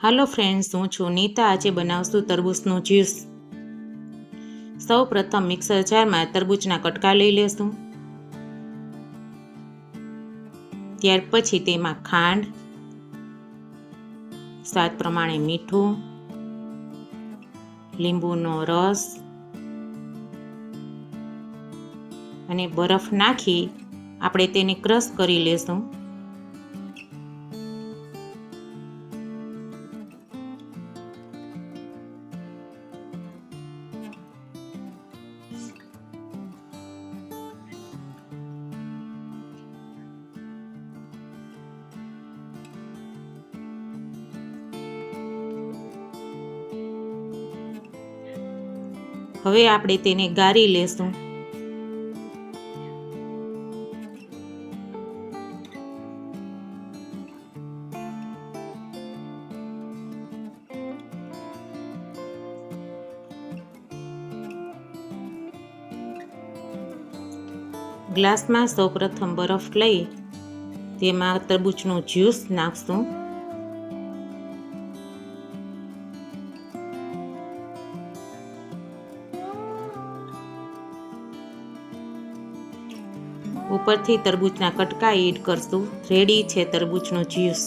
હાલો friends, હું છું નીતા। આજે બનાવશું તરબૂચનું જ્યુસ। સૌ પ્રથમ મિક્સર જારમાં તરબૂચના કટકા લઈ લેશું। ત્યાર પછી તેમાં ખાંડ, સ્વાદ પ્રમાણે મીઠું, લીંબુનો રસ અને બરફ નાખી આપણે તેને ક્રશ કરી લેશું। હવે આપણે તેને ગાળી લેશું। ગ્લાસમાં સૌપ્રથમ બરફ લઈ તેમાં તરબૂચનું જ્યુસ નાખશું। ઉપરથી તરબૂચના કટકા એડ કરશું। રેડી છે તરબૂચનું જ્યુસ।